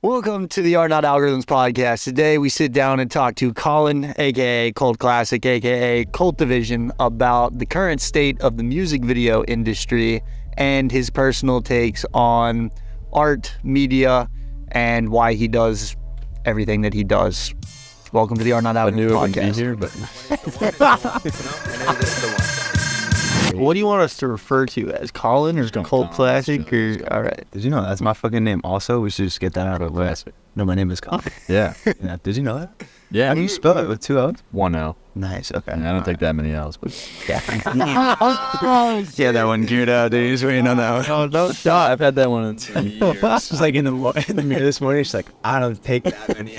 Welcome to the Are Not Algorithms podcast. Today we sit down and talk to Colin, aka Cult Classic, aka Cultivision, about the current state of the music video industry and his personal takes on art, media, and why he does everything that he does. Welcome to the Are Not Algorithms podcast. Here, but What do you want us to refer to as? Colin or Cult Classic? Or all right. Did you know that's my fucking name also? We should just get that out of the way. No, my name is Colin. yeah. Did you know that? Yeah. How do you spell it? With 2 L's? 1 L. Nice, okay. And I don't take that many L's, but Yeah, that one geared out, dude. He's waiting on that one. No, stop. I've had that one in 2 years. Just like in the mirror this morning, she's like, I don't take that many.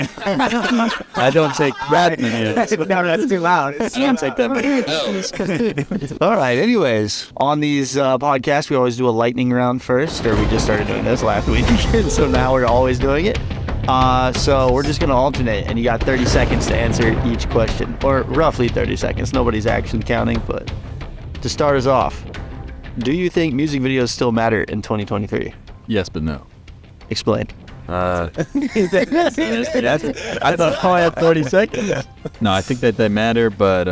I don't take that many L's. No, that's too loud. I don't take that many L's. All right. Anyways, on these podcasts, we always do a lightning round first, or we just started doing this last week. So now we're always doing it. So we're just going to alternate, and you got 30 seconds to answer each question, or roughly 30 seconds. Nobody's actually counting, but to start us off, do you think music videos still matter in 2023? Yes, but no. Explain. I thought I had 30 seconds. No, I think that they matter, but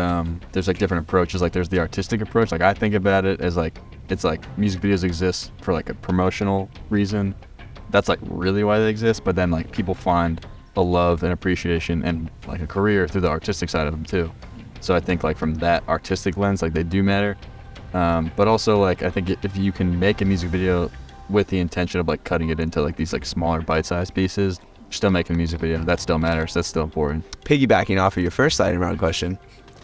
there's like different approaches. Like there's the artistic approach. Like I think about it as like, it's like music videos exist for like a promotional reason. That's like really why they exist. But then like people find a love and appreciation and like a career through the artistic side of them too. So I think like from that artistic lens, like they do matter. But also like I think if you can make a music video with the intention of like cutting it into like these like smaller bite-sized pieces, still making a music video, that still matters. That's still important. Piggybacking off of your first lightning round question,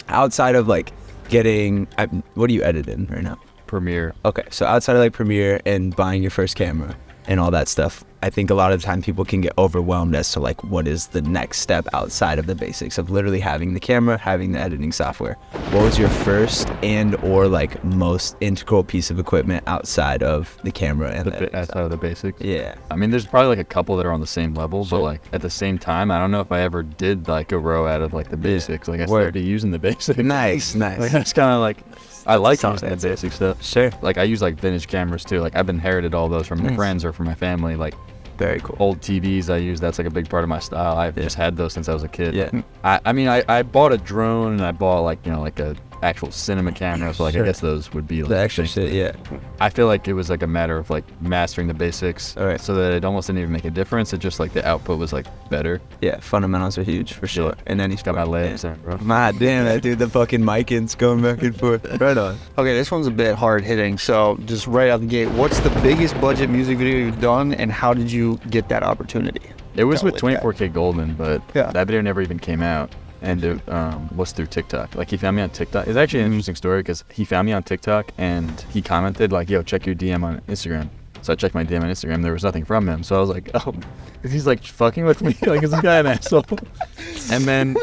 outside of like getting, what do you edit in right now? Premiere. Okay, so outside of like Premiere and buying your first camera and all that stuff, I think a lot of the time people can get overwhelmed as to like what is the next step outside of the basics of literally having the camera, having the editing software. What was your first and or like most integral piece of equipment outside of the camera and the editing Outside of the basics. Yeah. I mean, there's probably like a couple that are on the same level, but like at the same time, I don't know if I ever did like a row out of like the basics. Like I started using the basics. Nice. Like that's kind of like, I like using the basic stuff. Sure. Like I use like vintage cameras too. Like I've inherited all those from my friends or from my family. Like Very cool. old TVs I use, that's like a big part of my style. I've just had those since I was a kid. Yeah. I mean, I bought a drone and I bought like, you know, like a actual cinema camera. So like I guess those would be like The extra things. shit, yeah. I feel like it was like a matter of like mastering the basics. All right. So that it almost didn't even make a difference. It just like the output was like better. Yeah, fundamentals are huge for sure. Yeah. And then he's Got my legs in, bro. God damn that dude, the fucking mic-ins going back and forth. Right on. Okay, this one's a bit hard hitting. So just right out the gate, what's the biggest budget music video you've done, and how did you get that opportunity? It was with With that. 24K Golden, but Yeah. that video never even came out. And it was through TikTok. Like he found me on TikTok. It's actually an interesting story because he found me on TikTok and he commented like, yo, check your DM on Instagram. So I checked my DM on Instagram. There was nothing from him. So I was like, oh, he's like fucking with me. Like, is this guy an asshole? And then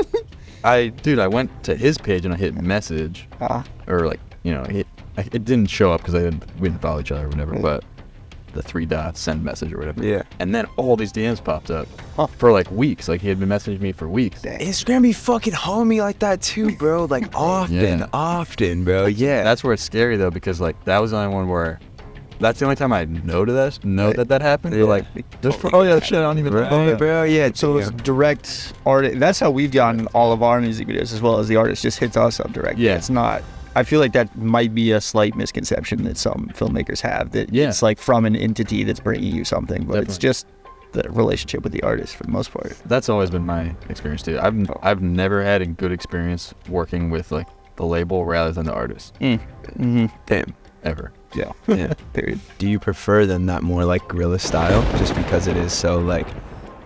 I went to his page and I hit message or like, you know, it didn't show up because we didn't follow each other or whatever, but the 3 dots, send message or whatever. Yeah. And then all these DMs popped up for like weeks. Like he had been messaging me for weeks. Instagram be fucking homie like that too, bro. Like often, bro. Yeah. That's where it's scary though, because like that was the only one where that's the only time I know that happened. Yeah. But like there's probably other shit I don't even know. Bro, yeah. So it's direct art. That's how we've gotten all of our music videos, as well as the artist just hits us up direct. Yeah. It's not. I feel like that might be a slight misconception that some filmmakers have, that it's like from an entity that's bringing you something, but it's just the relationship with the artist for the most part. That's always been my experience too. I've never had a good experience working with like the label rather than the artist. Damn. Ever. Yeah. Yeah. Period. Do you prefer then that more like guerrilla style, just because it is so like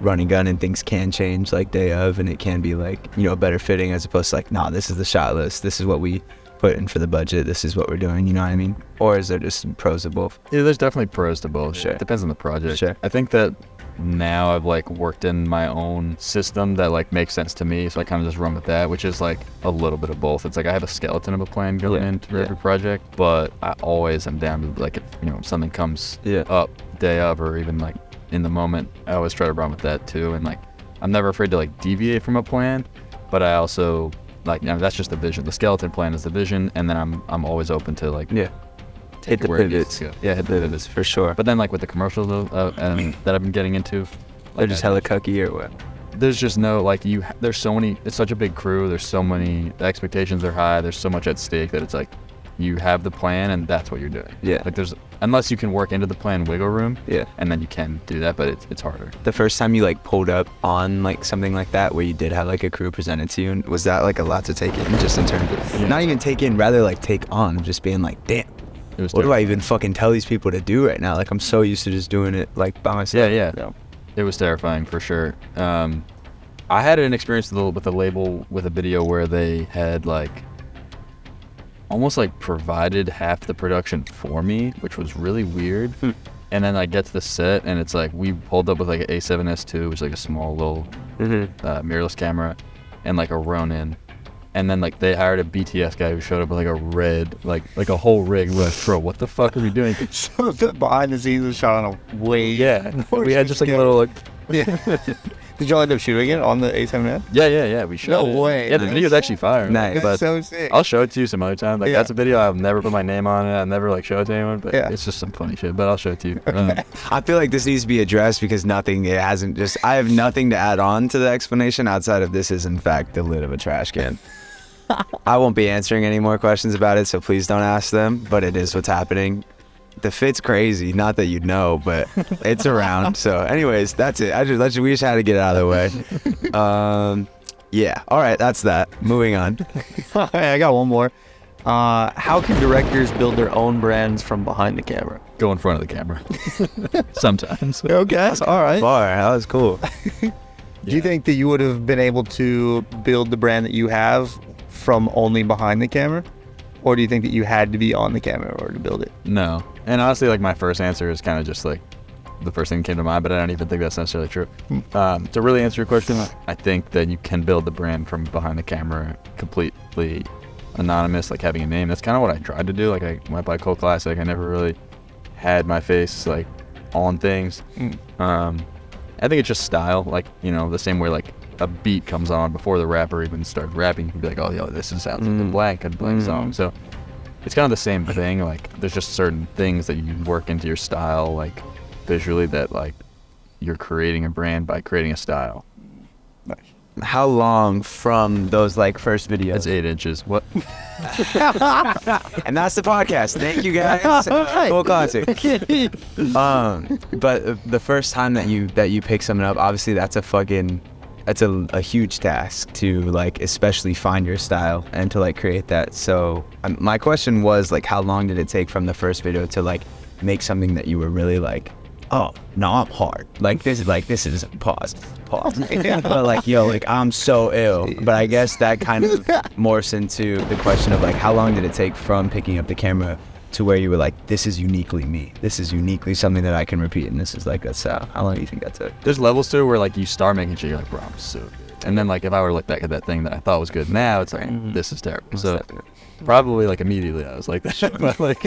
run and gun and things can change like day of, and it can be like, you know, better fitting as opposed to like, nah, this is the shot list, this is what we put in for the budget, this is what we're doing, you know what I mean? Or is there just some pros of both? Yeah, there's definitely pros to both. Sure. It depends on the project. Sure. I think that now I've like worked in my own system that like makes sense to me, so I kind of just run with that, which is like a little bit of both. It's like I have a skeleton of a plan going into every project, but I always am down to like, if you know, something comes up day of or even like in the moment, I always try to run with that too. And like I'm never afraid to like deviate from a plan, but I also like, you know, that's just the vision. The skeleton plan is the vision, and then I'm always open to like hit the pivots. Yeah, hit the pivots for sure. But then like with the commercials that I've been getting into, They're just hella cucky or what? There's just no, like, there's so many, it's such a big crew, there's so many, the expectations are high, there's so much at stake that it's like, you have the plan and that's what you're doing. Yeah. Like unless you can work into the plan wiggle room, yeah, and then you can do that, but it's harder. The first time you like pulled up on like something like that where you did have like a crew presented to you, was that like a lot to take in, just in terms of, not even take in, rather like take on, just being like, damn, what do I even fucking tell these people to do right now? Like, I'm so used to just doing it like by myself. Yeah. It was terrifying for sure. I had an experience with a label with a video where they had like almost like provided half the production for me, which was really weird. And then I get to the set and it's like we pulled up with like an A7S II, which is like a small little mirrorless camera, and like a Ronin. And then like they hired a BTS guy who showed up with like a red, like a whole rig. We're like, bro, what the fuck are we doing? So the behind the scenes was shot on a way. Yeah, we had just like a little like. Yeah. Did y'all end up shooting it on the A7S? Yeah, we shot it. No way. Yeah, the video's actually fire. Nice. But so sick. I'll show it to you some other time. Like, that's a video I'll never put my name on it. I'll never, like, show it to anyone. But it's just some funny shit. But I'll show it to you. I feel like this needs to be addressed because I have nothing to add on to the explanation outside of this is, in fact, the lid of a trash can. I won't be answering any more questions about it, so please don't ask them. But it is what's happening. The fit's crazy, not that you'd know, but it's around. So anyways, that's it. We just had to get it out of the way. Yeah, all right, that's that. Moving on. I got one more. How can directors build their own brands from behind the camera? Go in front of the camera. Sometimes. Okay, all right. Bar, that was cool. Do you think that you would have been able to build the brand that you have from only behind the camera? Or do you think that you had to be on the camera in order to build it? No. And honestly, like, my first answer is kind of just like the first thing that came to mind, but I don't even think that's necessarily true. To really answer your question, I think that you can build the brand from behind the camera completely anonymous, like having a name. That's kind of what I tried to do. Like, I went by Cult Classic. I never really had my face like on things. I think it's just style, like, you know, the same way like a beat comes on before the rapper even starts rapping. You can be like, oh, yo, this sounds like a blank song. So it's kind of the same thing. Like, there's just certain things that you work into your style, like visually, that like you're creating a brand by creating a style. Nice. How long from those like first videos? That's 8 inches. What? And that's the podcast. Thank you guys. Cool Classic. But the first time that you pick something up, obviously that's a huge task to like especially find your style and to like create that. So my question was like, how long did it take from the first video to like make something that you were really like, oh no, I'm hard, like this is pause but like, yo, like I'm so ill. But I guess that kind of morphs into the question of like, how long did it take from picking up the camera to where you were like, this is uniquely me, this is uniquely something that I can repeat, and this is like a style? How long do you think that took? There's levels to it where like you start making shit, you're like, bro, I'm so good. And then like if I were to look back at that thing that I thought was good now, it's like, this is terrible. So probably like immediately I was like that. But like,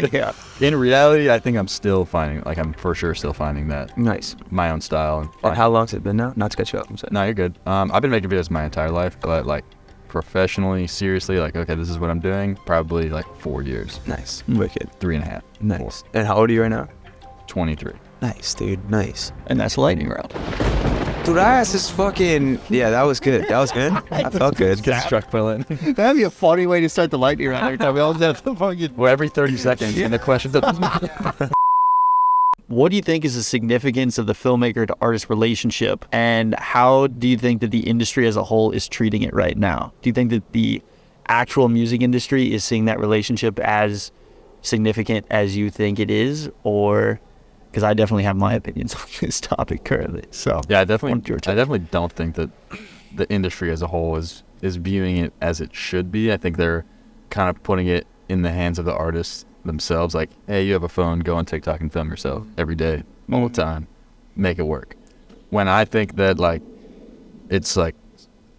in reality, I think I'm still finding, like, I'm for sure still finding that Nice. my own style. And how long's it been now? Not to cut you off, I'm sorry. No, you're good. I've been making videos my entire life, but like professionally, seriously, like, okay, this is what I'm doing, probably like 4 years. Nice. Wicked. 3.5. Nice. 4. And how old are you right now? 23. Nice, dude. Nice. And that's a lightning round. Dude, I asked this fucking... Yeah, that was good. That was good. I felt good. Get struck by lightning. That'd be a funny way to start the lightning round every time. We always have to fucking... Well, every 30 seconds, and the question What do you think is the significance of the filmmaker to artist relationship, and how do you think that the industry as a whole is treating it right now? Do you think that the actual music industry is seeing that relationship as significant as you think it is, or... Because I definitely have my opinions on this topic currently. So yeah, I definitely don't think that the industry as a whole is viewing it as it should be. I think they're kind of putting it in the hands of the artists themselves. Like, hey, you have a phone, go on TikTok and film yourself every day, all the time, make it work. When I think that like it's like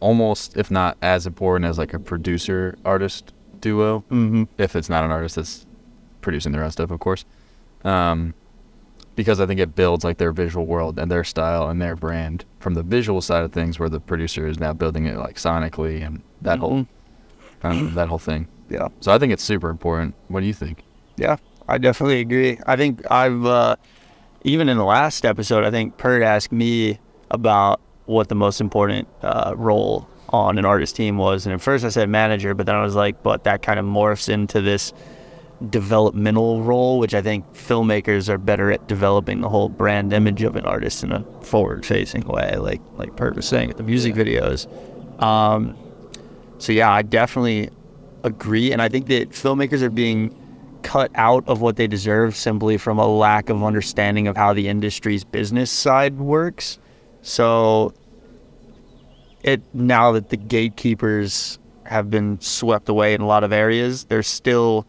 almost, if not as important as like a producer artist duo, if it's not an artist that's producing their own stuff, of course. Because I think it builds like their visual world and their style and their brand from the visual side of things, where the producer is now building it like sonically and that whole thing. Yeah. So I think it's super important. What do you think? Yeah, I definitely agree. I think I've even in the last episode, I think Pert asked me about what the most important role on an artist team was. And at first I said manager, but then I was like, but that kind of morphs into this developmental role, which I think filmmakers are better at developing the whole brand image of an artist in a forward-facing way, like Pert was saying with the music videos. So yeah, I definitely agree, and I think that filmmakers are being cut out of what they deserve simply from a lack of understanding of how the industry's business side works. So now that the gatekeepers have been swept away in a lot of areas, there's still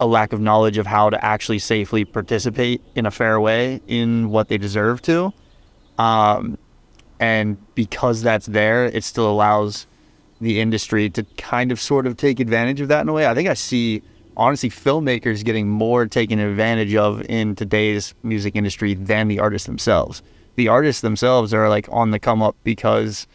a lack of knowledge of how to actually safely participate in a fair way in what they deserve to. And because that's there, it still allows the industry to kind of sort of take advantage of that in a way. I think I see, honestly, filmmakers getting more taken advantage of in today's music industry than the artists themselves. The artists themselves are like on the come up because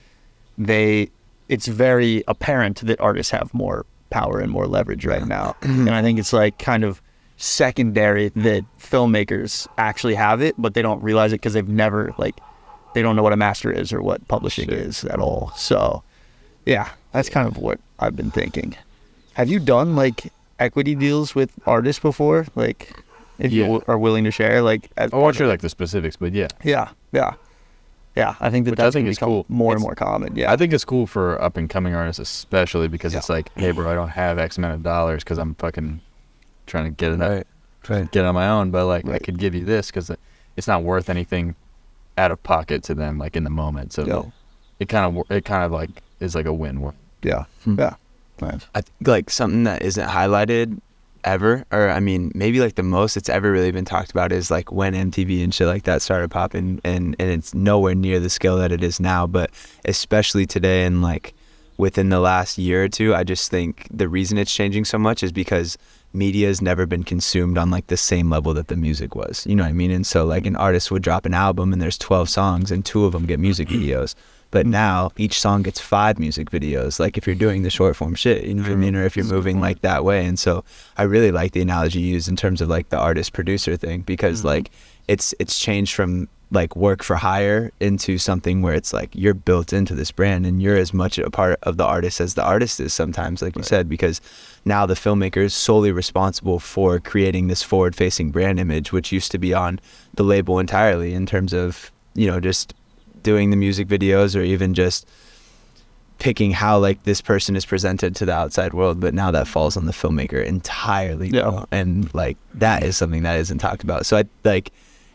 it's very apparent that artists have more power and more leverage right now. And I think it's like kind of secondary that filmmakers actually have it, but they don't realize it because they've never, like, they don't know what a master is or what publishing is at all. So yeah, that's kind of what I've been thinking. Have you done like equity deals with artists before? Like, if you are willing to share, like, I won't share like the specifics, but yeah. I think that's going to become cool. more and more common. Yeah, I think it's cool for up and coming artists, especially because it's like, hey, bro, I don't have X amount of dollars because I'm fucking trying to get it, get it on my own. But like, I could give you this because it's not worth anything out of pocket to them, like in the moment. So it kind of like is like a win-win. Yeah. Nice. I think like something that isn't highlighted ever, or I mean maybe like the most it's ever really been talked about is like when MTV and shit like that started popping, and it's nowhere near the scale that it is now, but especially today and like within the last year or two, I just think the reason it's changing so much is because media has never been consumed on like the same level that the music was, you know what I mean? And so like an artist would drop an album and there's 12 songs and 2 of them get music videos. But now each song gets 5 music videos, like if you're doing the short form shit, you know what I mean? Or if you're moving like that way. And so I really like the analogy you used in terms of like the artist producer thing, because like it's changed from like work for hire into something where it's like you're built into this brand and you're as much a part of the artist as the artist is sometimes, like you said, because now the filmmaker is solely responsible for creating this forward facing brand image, which used to be on the label entirely in terms of, you know, just doing the music videos or even just picking how like this person is presented to the outside world. But now that falls on the filmmaker entirely. And like that is something that isn't talked about. So I like,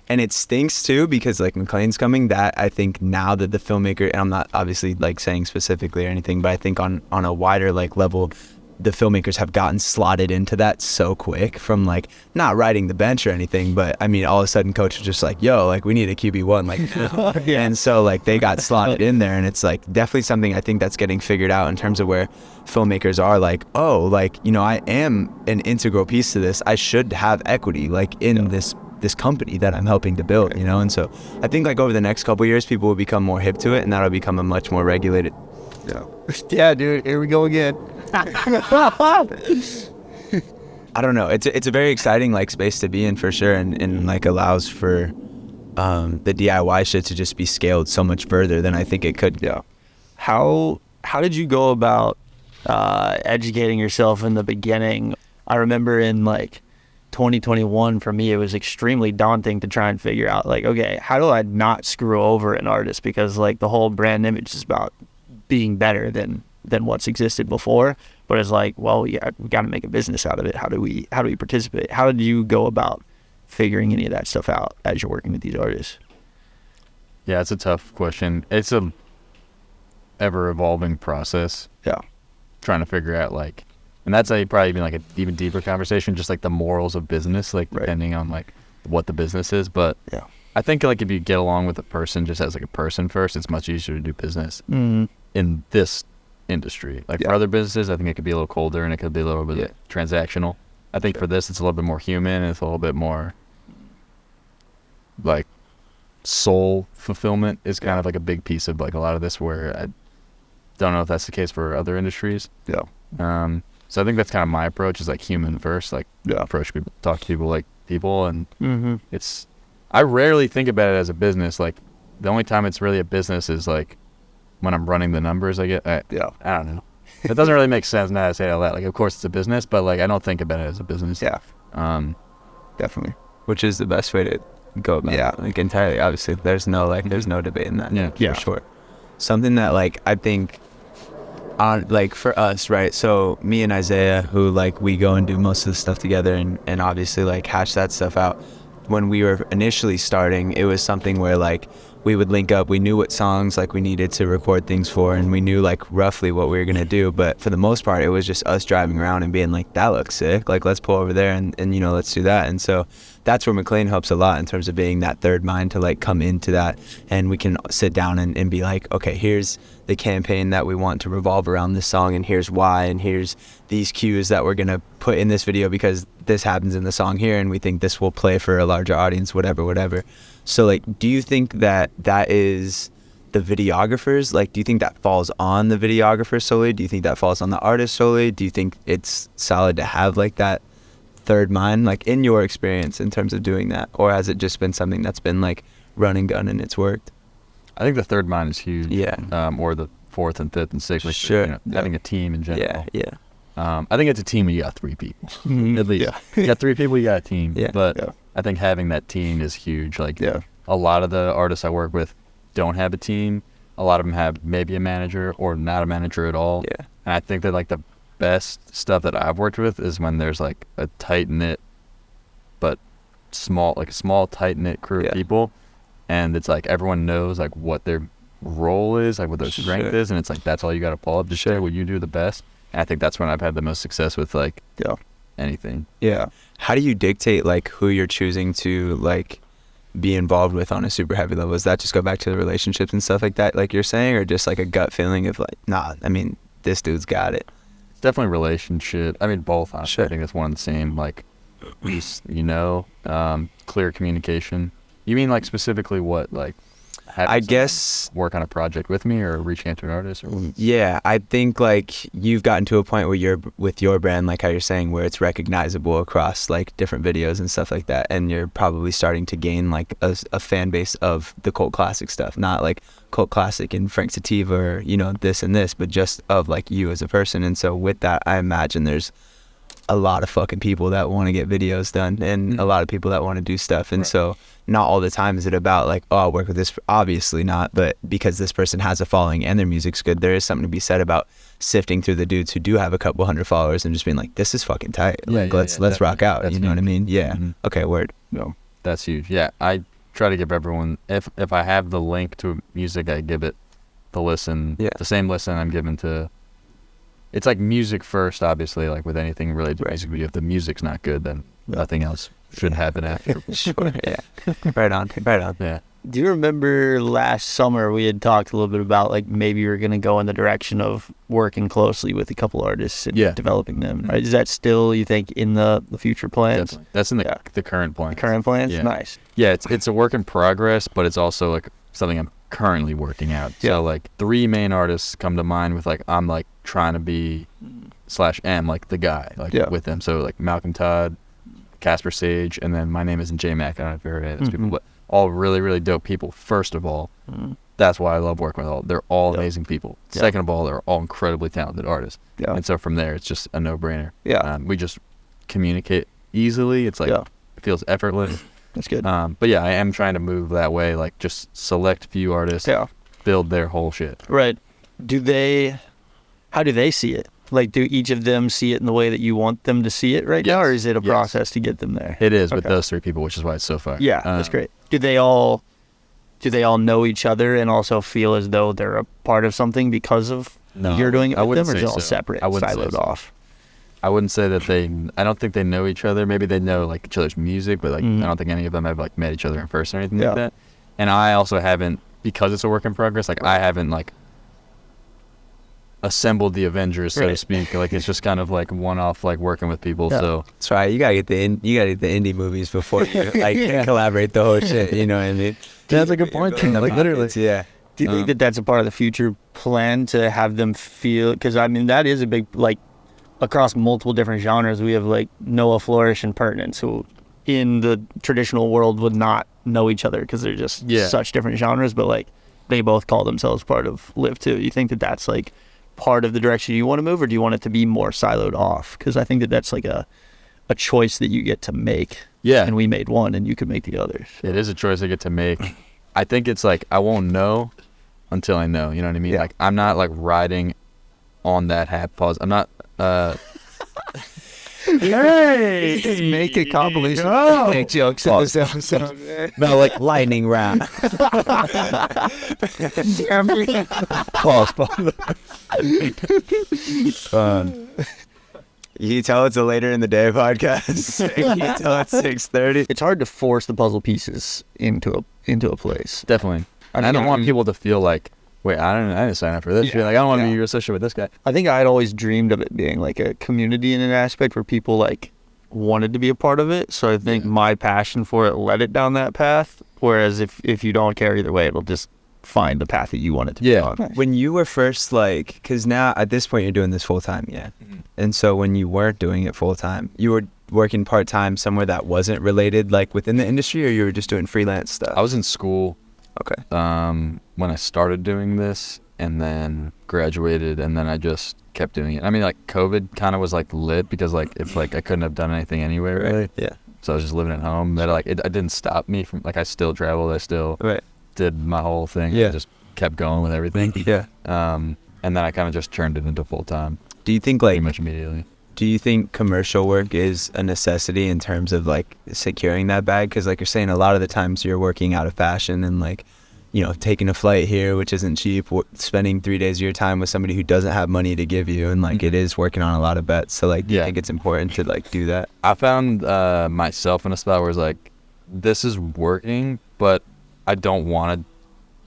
and it stinks too, because like McLean's coming, that I think now that the filmmaker, and I'm not obviously like saying specifically or anything, but I think on a wider like level, the filmmakers have gotten slotted into that so quick from like not riding the bench or anything, but I mean all of a sudden coach is just like, yo, like we need a QB1 like and so like they got slotted in there, and it's like definitely something I think that's getting figured out in terms of where filmmakers are like, oh, like, you know, I am an integral piece to this, I should have equity like in this company that I'm helping to build, you know. And so I think like over the next couple of years people will become more hip to it, and that'll become a much more regulated. Yeah, dude, here we go again. I don't know, it's a very exciting like space to be in for sure, and like allows for the DIY shit to just be scaled so much further than I think it could. How did you go about educating yourself in the beginning? I remember in like 2021 for me, it was extremely daunting to try and figure out like, okay, how do I not screw over an artist, because like the whole brand image is about being better than what's existed before, but it's like, well, yeah, we got to make a business out of it. How do we participate? How did you go about figuring any of that stuff out as you're working with these artists? Yeah, it's a tough question. It's a ever evolving process. Trying to figure out like, and that's probably been like an even deeper conversation, just like the morals of business, like depending on like what the business is. But I think like if you get along with a person just as like a person first, it's much easier to do business in this industry. Like for other businesses, I think it could be a little colder and it could be a little bit transactional. I think for this, it's a little bit more human, and it's a little bit more like soul fulfillment is kind of like a big piece of like a lot of this, where I don't know if that's the case for other industries. So I think that's kind of my approach, is like human first, like approach people, talk to people like people. And I rarely think about it as a business. Like the only time it's really a business is like when I'm running the numbers. I don't know. It doesn't really make sense now to say all that. Like, of course it's a business, but like I don't think about it as a business. Yeah. Definitely. Which is the best way to go about it. Like entirely, obviously. There's no debate in that. Yeah. For sure. Something that like I think like for us, right? So me and Isaiah, who like we go and do most of the stuff together and obviously like hash that stuff out. When we were initially starting, it was something where like we would link up. We knew what songs like we needed to record things for, and we knew like roughly what we were gonna do. But for the most part, it was just us driving around and being like, that looks sick. Like, let's pull over there and you know, let's do that. And so that's where McLean helps a lot in terms of being that third mind to like come into that, and we can sit down and be like, okay, here's the campaign that we want to revolve around this song, and here's why, and here's these cues that we're gonna put in this video because this happens in the song here, and we think this will play for a larger audience, whatever. So like, do you think that is the videographers? Like, do you think that falls on the videographer solely? Do you think that falls on the artist solely? Do you think it's solid to have like that third mind, like in your experience in terms of doing that? Or has it just been something that's been like run and gun and it's worked? I think the third mind is huge. Yeah. Or the fourth and fifth and sixth. Like, Sure. You know, having a team in general. Yeah. I think it's a team when you got 3 people. At least. Yeah. You got 3 people, you got a team. Yeah. But I think having that team is huge. Like, a lot of the artists I work with don't have a team. A lot of them have maybe a manager or not a manager at all. Yeah. And I think that like the best stuff that I've worked with is when there's like a tight knit but small tight knit crew of people, and it's like everyone knows like what their role is, like what their strength is, and it's like that's all you got to pull up to share what you do the best. And I think that's when I've had the most success with like anything. Yeah. How do you dictate like who you're choosing to like be involved with on a super heavy level? Does that just go back to the relationships and stuff like that, like you're saying, or just like a gut feeling of like, nah, I mean, this dude's got it? It's definitely relationship. I mean, both. Honestly. Sure. I think it's one and the same. Like, you know, clear communication. You mean like specifically what, like? I guess work on a project with me or reaching out to an artist or what? Yeah, I think like you've gotten to a point where you're with your brand, like how you're saying, where it's recognizable across like different videos and stuff like that, and you're probably starting to gain like a fan base of the cult classic stuff, not like cult classic and Frank Sativa or, you know, this and this, but just of like you as a person. And so with that, I imagine there's a lot of fucking people that want to get videos done and a lot of people that want to do stuff. And so not all the time is it about like, oh, I'll work with this. Obviously not, but because this person has a following and their music's good, there is something to be said about sifting through the dudes who do have a couple hundred followers and just being like, this is fucking tight. Like, let's rock out. That's, you know what I mean? Yeah. Mm-hmm. Okay, word. No, that's huge. Yeah, I try to give everyone, if I have the link to music, I give it the listen, the same listen I'm giving to. It's like music first, obviously, like with anything related to music video. If the music's not good, then nothing else should happen after. Sure, yeah. Right on. Yeah. Do you remember last summer we had talked a little bit about like maybe you're going to go in the direction of working closely with a couple artists and developing them, right? Is that still, you think, in the future plans? Definitely. That's in the current plans. The current plans? Yeah. Nice. Yeah, it's a work in progress, but it's also like something I'm currently working out. So like 3 main artists come to mind with like I'm like trying to be /am like the guy like with them. So like Malcolm Todd, Casper Sage, and then My Name Isn't J-Mac. I don't know if you've ever heard of those people, but all really, really dope people. First of all, that's why I love working with all. They're all amazing people. Second of all, they're all incredibly talented artists. And so from there, it's just a no-brainer. We just communicate easily. It's like it feels effortless. That's good. But yeah, I am trying to move that way. Like just select few artists, build their whole shit. Right. How do they see it? Like, do each of them see it in the way that you want them to see it now, or is it a process to get them there? It is with those 3 people, which is why it's so far. Yeah, that's great. Do they all know each other and also feel as though they're a part of something because of you're doing it with them, or is it all separate, siloed off? I wouldn't say that I don't think they know each other. Maybe they know like each other's music, but like I don't think any of them have like met each other in person or anything like that. And I also haven't, because it's a work in progress, like I haven't like assembled the Avengers, so to speak. Like it's just kind of like one-off, like working with people. So that's right. You gotta get the indie movies before you like collaborate the whole shit. You know what I mean? That's a good point. Like literally, Do you think that that's a part of the future plan to have them feel? Because I mean, that is a big like across multiple different genres. We have like Noah Flourish and Pert, who in the traditional world would not know each other because they're just Yeah. such different genres, but like they both call themselves part of Live too. You think that that's like part of the direction you want to move, or do you want it to be more siloed off? Because I think that that's like a choice that you get to make. Yeah. And we made one, and you could make the others. It is a choice I get to make. I think it's like I won't know until I know. You know what I mean? Yeah. Like I'm not like riding on that hat pause. I'm not. Hey, make a compilation. Make jokes in this episode. No, like Lightning round. pause. You tell it's a later in the day podcast. You tell it's 6:30. It's hard to force the puzzle pieces into a place. Definitely. And I don't want people to feel like, wait, I didn't sign up for this. Yeah. Like I don't want to be associated with this guy. I think I'd always dreamed of it being like a community in an aspect where people like wanted to be a part of it. So I think my passion for it led it down that path. Whereas if you don't care either way, it'll just find the path that you want it to be on. When you were first like, because now at this point you're doing this full time, and so when you weren't doing it full time, you were working part time somewhere that wasn't related, like within the industry, or you were just doing freelance stuff. I was in school. Okay. When I started doing this, and then graduated, and then I just kept doing it. I mean, like COVID kind of was like lit because like it's like I couldn't have done anything anyway, really. Yeah. So I was just living at home. But like it didn't stop me from like I still traveled. I still did my whole thing. Yeah. I just kept going with everything. Yeah. And then I kind of just turned it into full time. Do you think Pretty like much immediately. Do you think commercial work is a necessity in terms of like securing that bag? Because like you're saying, a lot of the times you're working out of passion and like, you know, taking a flight here, which isn't cheap, spending 3 days of your time with somebody who doesn't have money to give you, and like it is working on a lot of bets. So like, do you think it's important to like do that? I found myself in a spot where it's like, this is working, but I don't want to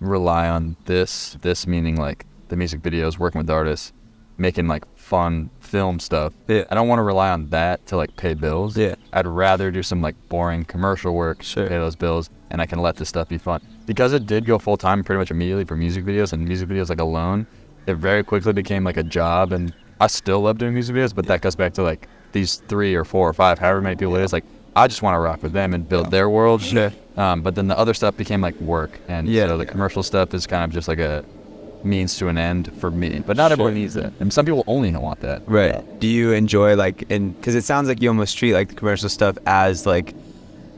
rely on this meaning like the music videos, working with artists, making like fun film stuff. Yeah. I don't want to rely on that to like pay bills. Yeah. I'd rather do some like boring commercial work to pay those bills, and I can let this stuff be fun. Because it did go full time pretty much immediately for music videos, and music videos like alone, it very quickly became like a job, and I still love doing music videos, but that goes back to like these 3 or 4 or 5, however many people it is, like I just want to rock with them and build their world. Sure. But then the other stuff became like work, and so the commercial stuff is kind of just like a means to an end for me, but not everyone needs that, and some people only want that. Right. Do you enjoy like, because it sounds like you almost treat like the commercial stuff as like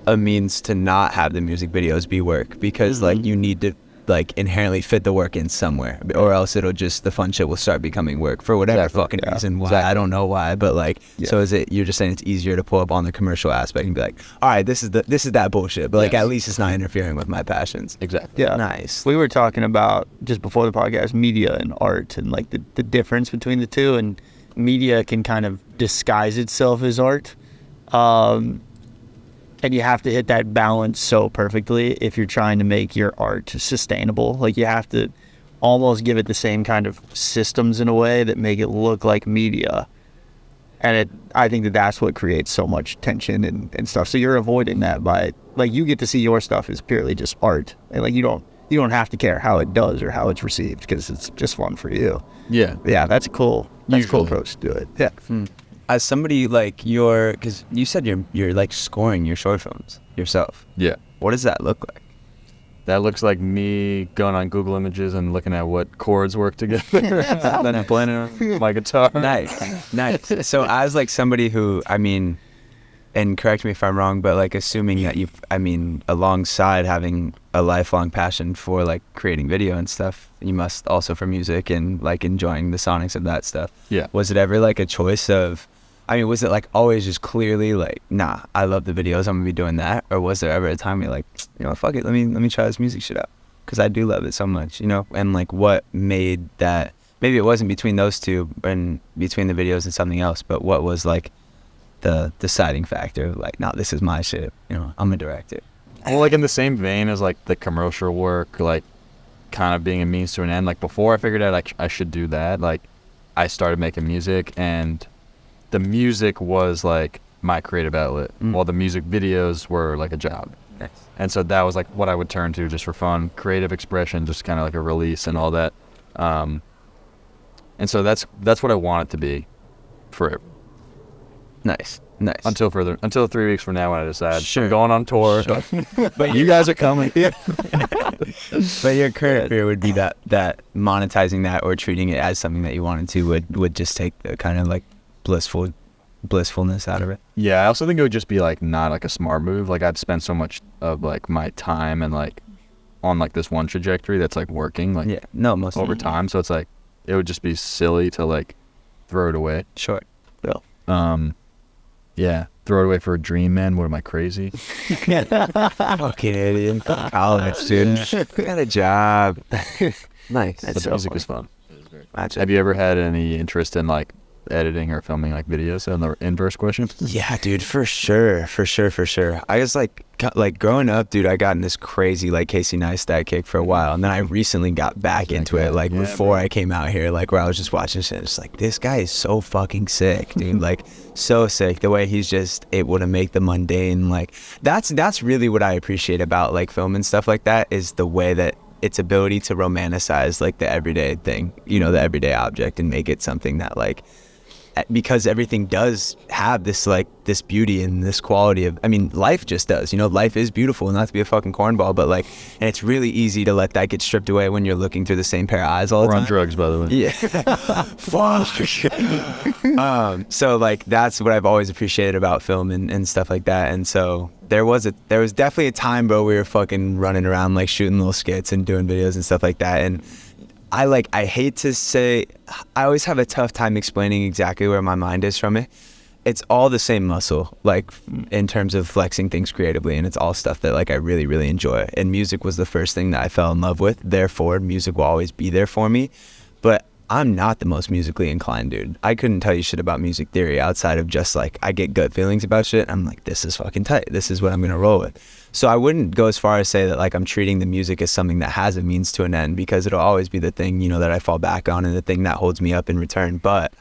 a means to not have the music videos be work, because like you need to like inherently fit the work in somewhere, or else it'll just, the fun shit will start becoming work for whatever fucking reason. Why I don't know why, but like so is it, you're just saying it's easier to pull up on the commercial aspect and be like, all right, this is that bullshit, but like at least it's not interfering with my passions. Exactly. Yeah. Nice. We were talking about just before the podcast, media and art, and like the difference between the two, and media can kind of disguise itself as art. And you have to hit that balance so perfectly if you're trying to make your art sustainable. Like you have to almost give it the same kind of systems in a way that make it look like media. And I think that's what creates so much tension and stuff. So you're avoiding that by, like, you get to see your stuff as purely just art. And like you don't have to care how it does or how it's received, because it's just fun for you. Yeah. Yeah, that's a cool approach to do it. Yeah. As somebody like because you said you're like scoring your short films yourself. Yeah. What does that look like? That looks like me going on Google Images and looking at what chords work together, and then playing it on my guitar. Nice. So as like somebody who, I mean, and correct me if I'm wrong, but like assuming that alongside having a lifelong passion for like creating video and stuff, you must also for music and like enjoying the sonics of that stuff. Yeah. Was it ever like a choice of, was it like always just clearly like, nah, I love the videos, I'm gonna be doing that? Or was there ever a time you're like, fuck it, let me try this music shit out, because I do love it so much, And like what made that, maybe it wasn't between those two and between the videos and something else, but what was like the deciding factor, like, no, this is my shit, I'm a director? Well, like in the same vein as like the commercial work, like kind of being a means to an end, like before I figured out like I should do that, like I started making music, and the music was like my creative outlet, while the music videos were like a job. Nice. And so that was like what I would turn to just for fun, creative expression, just kind of like a release and all that. And so that's what I want it to be forever. Nice. Nice. Until 3 weeks from now when I decide Sure. I'm going on tour. Sure. But you guys are coming. But your current fear would be that monetizing that or treating it as something that you wanted to would just take the kind of like blissfulness out of it. Yeah, I also think it would just be like not like a smart move. Like I'd spend so much of like my time and like on like this one trajectory that's like working like most over time. So it's like it would just be silly to like throw it away. Sure. Yeah, throw it away for a dream, man. What am I, crazy? Fucking idiot. College student. Got a job. Nice. But the music was fun. Imagine. Have you ever had any interest in like editing or filming like videos? And the inverse question. Yeah, dude, for sure. I was like growing up, dude, I got in this crazy like Casey Neistat kick for a while, and then I recently got back into it like before I came out here, like where I was just watching shit. It's like, this guy is so fucking sick, dude. Like so sick. The way he's just able to make the mundane, like that's really what I appreciate about like film and stuff like that, is the way that its ability to romanticize like the everyday thing, you know, the everyday object, and make it something that like, because everything does have this like this beauty and this quality of, I mean, life just does, you know, life is beautiful, not to be a fucking cornball, but like, and it's really easy to let that get stripped away when you're looking through the same pair of eyes all the time. We're on drugs, by the way. Yeah. Fuck. So like that's what I've always appreciated about film and stuff like that. And so there was definitely a time, bro, we were fucking running around like shooting little skits and doing videos and stuff like that. And I hate to say, I always have a tough time explaining exactly where my mind is from it. It's all the same muscle, like in terms of flexing things creatively, and it's all stuff that like I really, really enjoy. And music was the first thing that I fell in love with. Therefore, music will always be there for me. But I'm not the most musically inclined dude. I couldn't tell you shit about music theory outside of just like, I get gut feelings about shit. I'm like, this is fucking tight. This is what I'm gonna roll with. So I wouldn't go as far as say that like I'm treating the music as something that has a means to an end, because it'll always be the thing, you know, that I fall back on and the thing that holds me up in return. But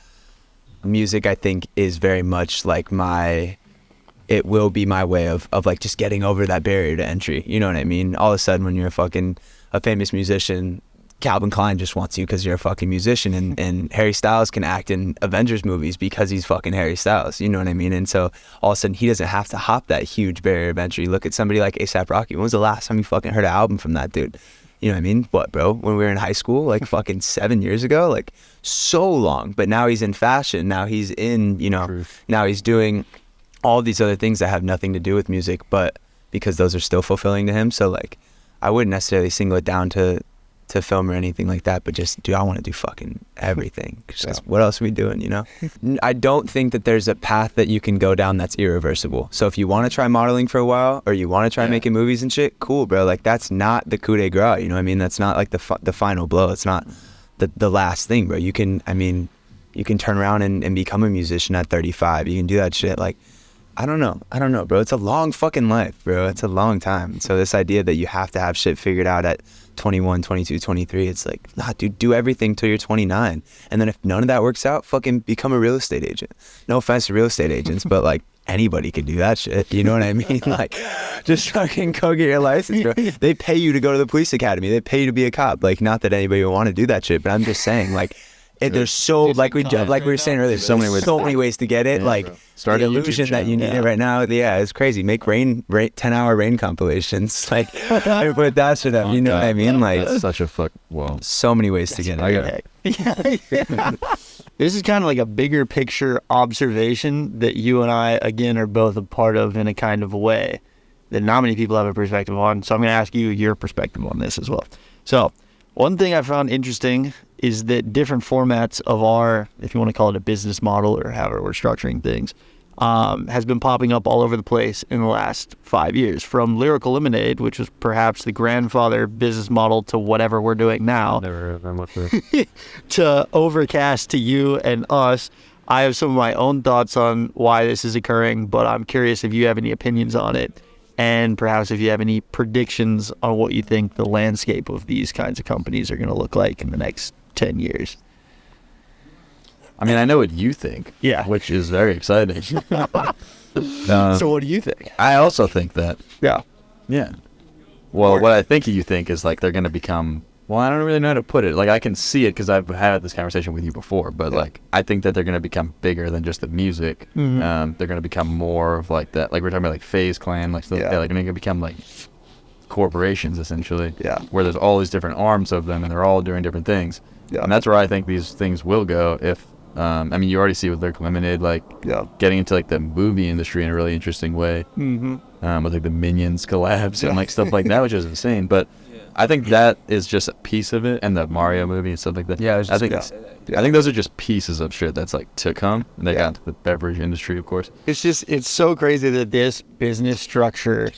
music, I think, is very much like it will be my way of like just getting over that barrier to entry. You know what I mean? All of a sudden when you're a famous musician, Calvin Klein just wants you because you're a fucking musician, and Harry Styles can act in Avengers movies because he's fucking Harry Styles, you know what I mean? And so all of a sudden he doesn't have to hop that huge barrier of entry. Look at somebody like A$AP Rocky. When was the last time you fucking heard an album from that dude? You know what I mean? What, bro? When we were in high school, like fucking 7 years ago, like so long. But now he's in fashion. Now he's in, you know, Truth. Now he's doing all these other things that have nothing to do with music, but because those are still fulfilling to him. So like, I wouldn't necessarily single it down to film or anything like that, but just, dude, I want to do fucking everything. Cause what else are we doing, you know? I don't think that there's a path that you can go down that's irreversible. So if you want to try modeling for a while, or you want to try making movies and shit, cool, bro. Like that's not the coup de grace, you know what I mean? That's not like the final blow. It's not the last thing, bro. You can turn around and become a musician at 35. You can do that shit. Like, I don't know, bro. It's a long fucking life, bro. It's a long time. So this idea that you have to have shit figured out at 21, 22, 23, it's like, nah, dude, do everything till you're 29. And then if none of that works out, fucking become a real estate agent. No offense to real estate agents, but like anybody could do that shit. You know what I mean? Like, just fucking go get your license, bro. They pay you to go to the police academy. They pay you to be a cop. Like, not that anybody would want to do that shit, but I'm just saying, like, there's so, like we were saying earlier, so many ways to get it. Like, start the illusion that you need it right now. Yeah, it's crazy. Make 10-hour rain compilations. Like, I put that shit up. You know what I mean? Like, that's such a so many ways to get it. This is kind of like a bigger picture observation that you and I, again, are both a part of in a kind of a way that not many people have a perspective on. So I'm going to ask you your perspective on this as well. So one thing I found interesting is that different formats of our, if you want to call it a business model or however we're structuring things, has been popping up all over the place in the last 5 years. From Lyrical Lemonade, which was perhaps the grandfather business model to whatever we're doing now, never heard of them before. to Overcast, to you and us. I have some of my own thoughts on why this is occurring, but I'm curious if you have any opinions on it, and perhaps if you have any predictions on what you think the landscape of these kinds of companies are going to look like in the next 10 years. I mean, I know what you think. Yeah. Which is very exciting. So what do you think? I also think that. Yeah. Yeah. Well, what I think you think is like they're going to become Well, I don't really know how to put it. Like, I can see it because I've had this conversation with you before, but like, I think that they're going to become bigger than just the music. They're going to become more of like that. Like we're talking about like FaZe Clan, like stuff like that. Like, they're going to become like corporations essentially. Yeah. Where there's all these different arms of them, and they're all doing different things. Yeah. And that's where I think these things will go. If I mean, you already see with Lyric Limited, like getting into like the movie industry in a really interesting way. With like the Minions collabs and like stuff like that, which is insane. But I think that is just a piece of it, and the Mario movie and stuff like that. Yeah, I think those are just pieces of shit that's like to come. And they got into the beverage industry, of course. It's so crazy that this business structure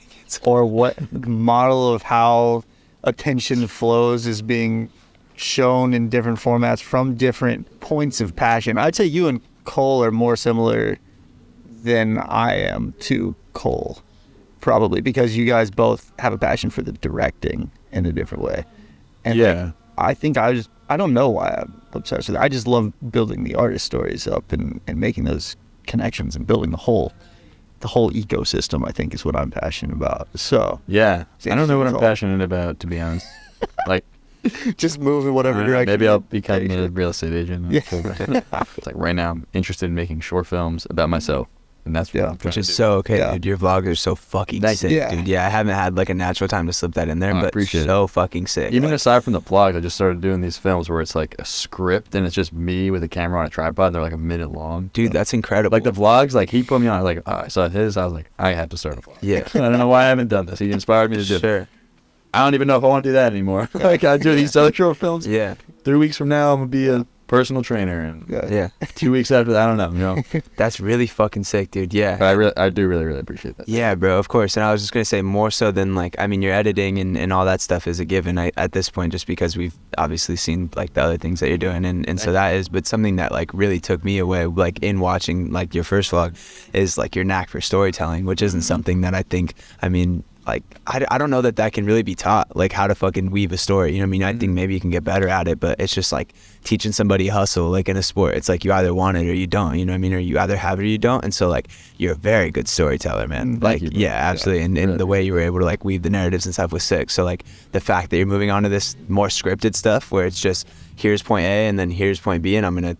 or what model of how attention flows is being shown in different formats from different points of passion. I'd say you and Cole are more similar than I am to Cole, probably because you guys both have a passion for the directing in a different way. And like, I think I don't know why I'm obsessed with it. I just love building the artist stories up and making those connections and building the whole ecosystem, I think, is what I'm passionate about. So I don't know what I'm passionate about, to be honest. Like, just move in whatever direction. Maybe I'll become a real estate agent. It's like right now I'm interested in making short films about myself. And that's what I'm trying which is to do. so okay, dude. Your vlogs are so fucking sick, dude. Yeah, I haven't had like a natural time to slip that in there, but appreciate so fucking sick. Even aside from the vlogs, I just started doing these films where it's like a script and it's just me with a camera on a tripod. And they're like a minute long. Dude, that's incredible. Like the vlogs, like he put me on. Like I saw his, I was like, I have to start a vlog. Yeah, I don't know why I haven't done this. He inspired me to do it. Sure. I don't even know if I want to do that anymore. Like I do these other short films. Yeah. 3 weeks from now, I'm gonna be a personal trainer, and 2 weeks after that, I don't know. You know, that's really fucking sick, dude. Yeah. But I do really appreciate that. Yeah, bro. Of course. And I was just gonna say more so than like, I mean, your editing and all that stuff is a given at this point, just because we've obviously seen like the other things that you're doing, and so that is. But something that like really took me away, like in watching like your first vlog, is like your knack for storytelling, which isn't something that I think. I mean. Like, I don't know that can really be taught, like how to fucking weave a story. You know what I mean? I think maybe you can get better at it, but it's just like teaching somebody hustle, like in a sport. It's like you either want it or you don't, you know what I mean? Or you either have it or you don't. And so like, you're a very good storyteller, man. Like, yeah, absolutely. And the way you were able to like weave the narratives and stuff was sick. So like the fact that you're moving on to this more scripted stuff where it's just, here's point A and then here's point B, and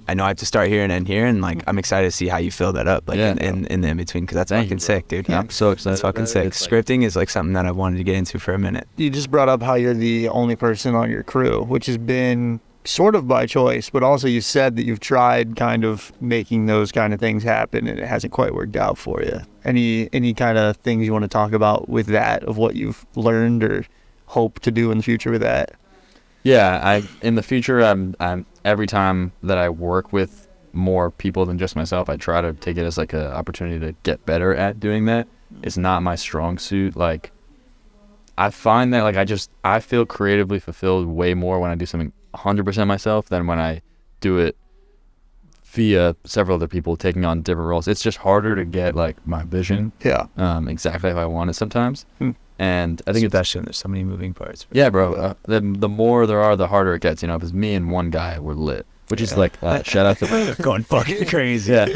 I know I have to start here and end here, and like I'm excited to see how you fill that up, like in the in between, because that's fucking sick, dude. Yeah, I'm so excited. It's fucking sick. Scripting is like something that I wanted to get into for a minute. You just brought up how you're the only person on your crew, which has been sort of by choice, but also you said that you've tried kind of making those kind of things happen, and it hasn't quite worked out for you. Any kind of things you want to talk about with that, of what you've learned or hope to do in the future with that? Yeah, in the future, I'm every time that I work with more people than just myself, I try to take it as like an opportunity to get better at doing that. It's not my strong suit. Like, I find that like I feel creatively fulfilled way more when I do something 100% myself than when I do it via several other people taking on different roles. It's just harder to get like my vision exactly how I want it sometimes. And I think especially when there's so many moving parts. Yeah, bro. The more there are, the harder it gets. You know, if it's me and one guy, we're lit. Which is like, shout out to going fucking crazy. Yeah.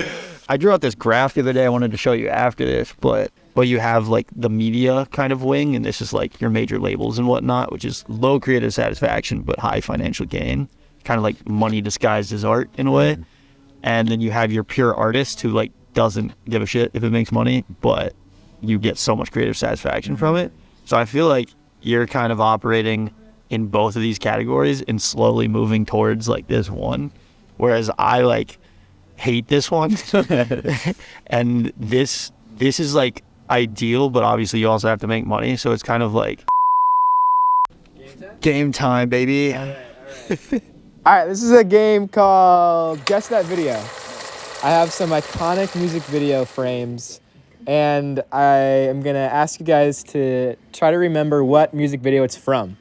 I drew out this graph the other day. I wanted to show you after this, but you have like the media kind of wing, and this is like your major labels and whatnot, which is low creative satisfaction but high financial gain, kind of like money disguised as art in a way. And then you have your pure artist who like doesn't give a shit if it makes money, but you get so much creative satisfaction from it. So I feel like you're kind of operating in both of these categories and slowly moving towards like this one, whereas I like hate this one. And this is like ideal, but obviously you also have to make money, so it's kind of like game time, baby. All right, this is a game called Guess That Video. I have some iconic music video frames, and I am gonna ask you guys to try to remember what music video it's from.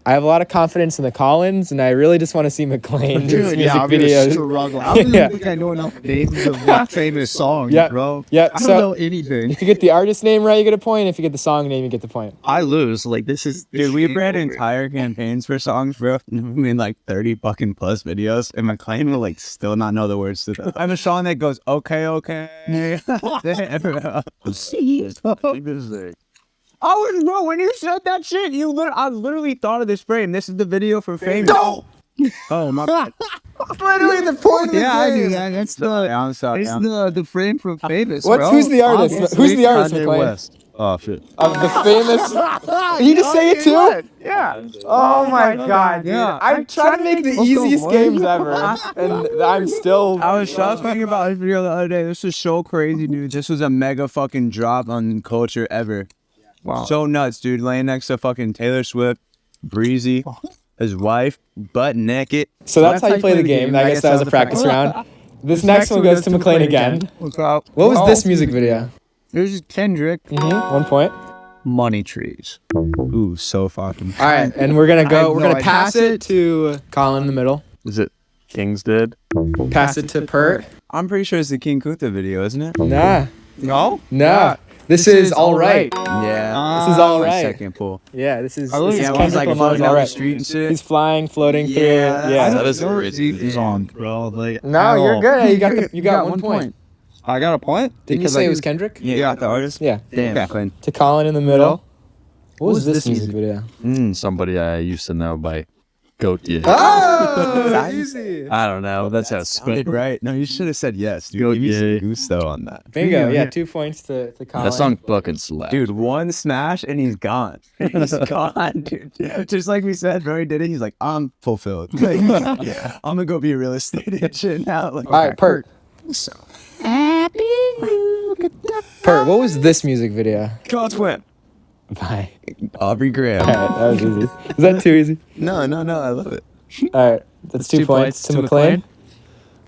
I have a lot of confidence in the Collins, and I really just want to see McLean's music videos. I don't think I know enough names of like famous songs, bro. Yeah, I don't know anything. If you get the artist name right, you get a point. If you get the song name, you get the point. I lose. Like, this is... Dude, we've read entire campaigns for songs, bro. I mean, like 30 fucking plus videos, and McLean will like still not know the words to them. I'm a song that goes, okay. Bro, when you said that shit, I literally thought of this frame. This is the video for Fame. No! Oh, my bad. Literally the point of the Yeah, I game. knew that. That's I'm sorry. it's the frame from Famous. Who's the artist? Who's the artist, Kanye McLean? West. Oh shit. Of the famous. Can you just say it too? Yeah. Oh my god, dude. Yeah. I'm trying to make the easiest games ever. And I'm still. I was thinking about this video the other day. This is so crazy, dude. This was a mega fucking drop on culture ever. Wow. So nuts, dude. Laying next to fucking Taylor Swift, Breezy, his wife, butt naked. So that's how you play the game. I guess that was a practice round. This next one goes to McLean again. What's up? What was this music video? This is Kendrick. 1 point. Money Trees. Ooh, so fucking. All right, and we're gonna I go. have We're no gonna idea. pass it to Colin in the middle. Is it King's Dead? Pass it to Pert. I'm pretty sure it's the King Kunta video, isn't it? Nah, No? nah. This is all right. Yeah. This is all My right. second pull. Yeah, this is. I look- This is yeah, I was Kendrick like Lamar's floating all down the right. street and shit. He's flying, floating through. Yeah, Yeah. That is Your crazy. is on, bro. Like, No, at you're all. good. Hey, you got 1 point. I got a point? Didn't you Because say I it was did- Kendrick? Yeah, the artist. Yeah. Damn. Okay. Flynn. To Colin in the middle. What was this music video? Somebody I used to know by Goat. Oh, easy. I don't know. That's how it's spelled. Right. No, you should have said yes, dude. Go, Give me some yeah. gusto on that. Bingo. Yeah, 2 points to Colin. That song fucking slaps. Dude, one smash and he's gone. He's gone, dude. Just like we said, bro, he did it. He's like, I'm fulfilled. Like, I'm gonna go be a real estate agent now. Like, All right, Pert. So, Pert, what was this music video? God's win. Bye. Aubrey Graham. All right, that was easy. Is that too easy? No, I love it. All right, that's 2 points to McLean.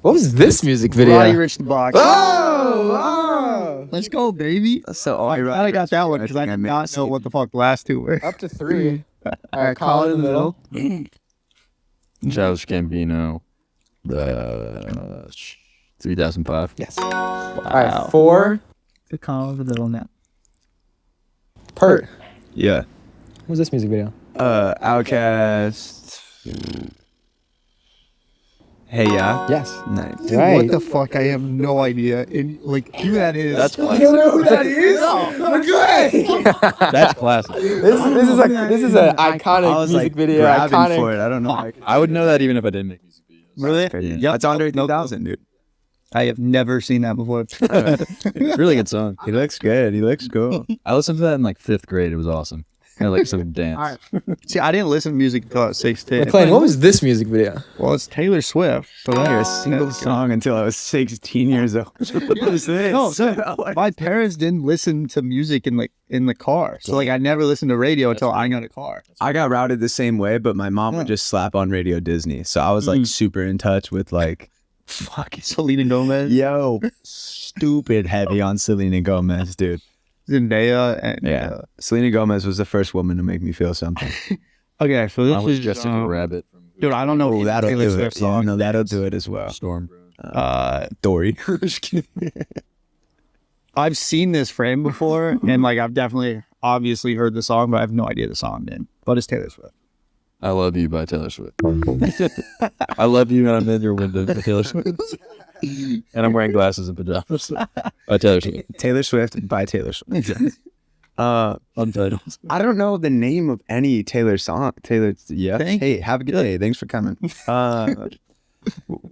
What was this music video? Roddy Rich the Box. Oh! Let's go, baby. So, I got that one because I did not know what the fuck the last two were. Up to 3. All right, Colin in the middle. Childish Gambino. 3005. Yes. All right, 4. The call of the middle now. Pert. Yeah. What was this music video? Outcast. Hey, yeah. Yes. Nice. Dude, Right. what the fuck? I have no idea. And, like, who that is. That's You classic. don't know who that is? Good. That's classic. This is an iconic music video. grabbing Iconic. for it. I don't know. I would know that even if I didn't make music videos. Really? Yeah. It's Andre 3000, dude. I have never seen that before. Really good song. He looks good. He looks cool. I listened to that in like 5th grade. It was awesome. Kind of like some dance. See, I didn't listen to music until I was 16. McLean, what was this music video? Well, it's Taylor Swift. So I didn't hear a that's single that's- song until I was 16 years old. What is this? No, so my parents didn't listen to music in the car. So like I never listened to radio until I got a car. I got routed the same way, but my mom would just slap on Radio Disney. So I was like super in touch with like, Fucking Selena Gomez, yo, stupid heavy on Selena Gomez, dude. Zendaya, and Yeah. Selena Gomez was the first woman to make me feel something. Okay, so this I was is Jessica Rabbit from dude. I don't know. Oh, that'll Taylor do Swift it. song. No, that'll do it as well. Storm. Dory. I've seen this frame before, and like I've definitely obviously heard the song, but I have no idea the song name. But it's Taylor Swift. I Love You by Taylor Swift. I love you and I'm in your window by Taylor Swift. And I'm wearing glasses and pajamas by Taylor Swift. Taylor Swift by Taylor Swift. Untitled. I don't know the name of any Taylor song. Taylor, yeah. Thank Hey, have a good day. Thanks for coming.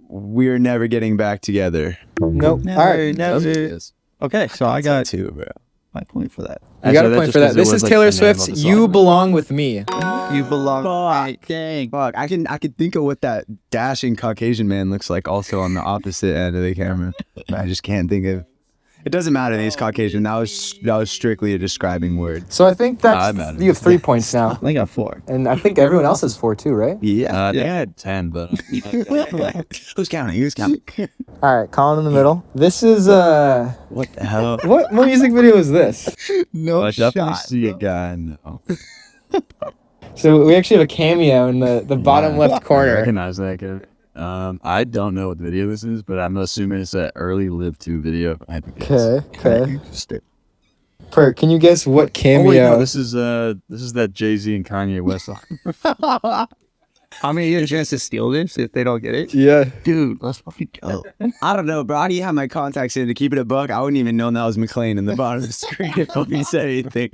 We're never getting back together. Nope. All right. Yes. Okay, so I got Two, bro. my point for that. You got a Actually, point just for that. 'cause it This was, is like, Taylor the name of Swift's the song. "You Belong with Me." You belong. Fuck. Dang. Fuck. I can think of what that dashing Caucasian man looks like also on the opposite end of the camera. But I just can't think of. It doesn't matter that he's Caucasian. That was strictly a describing word. So I think I'm that's out. you have 3 points now, I think I got 4. and I think everyone else has 4 too, right? Yeah. I think I had 10, but Who's counting? Who's counting? All right, Colin in the middle. This is What the hell? what music video is this? No I definitely shot. see a guy. No. So we actually have a cameo in the bottom left I corner. recognize that guy. I don't know what video this is, but I'm assuming it's that early Live 2 video. I have to guess. Okay. Just Pert, can you guess what Oh, cameo? wait, no, this is that Jay-Z and Kanye West song. I'm gonna get a chance to steal this if they don't get it. Yeah. Dude, let's fucking go. I don't know, bro. How do you have my contacts in to keep it a buck? I wouldn't even know that was McLean in the bottom of the screen if nobody said anything.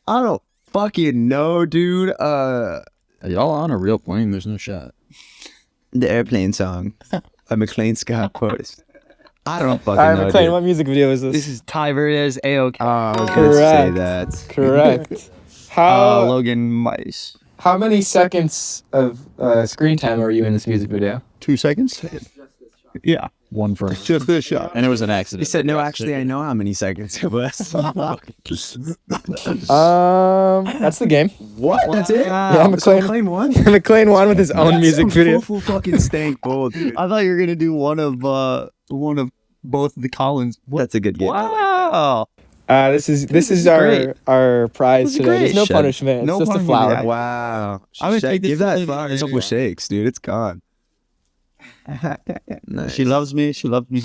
I don't fucking know, dude. Are y'all on a real plane? There's no shot. The airplane song. A McLean Scott quote. I don't fucking All right, know, McLean, dude. what music video is this? This is Ty Verdes, AOK. I was gonna say Correct. that. Correct. How Logan Mice. how many seconds of screen time are you in this music video? 2 seconds? Yeah. One frame. Just this shot. And it was an accident. He said, no, actually, I know how many seconds it was. That's the game. What? That's it? Yeah, McLean won? McLean won with his own music video. Full fucking stank bowl, dude. I thought you were gonna do one of both of the Collins. That's a good game. Wow. This is great. our prize today. great. There's no Shit. punishment. It's No just a punishment. flower. Wow. I would take this Give that to flower the- a couple shakes, dude. It's gone. Nice. She loves me. She loves me.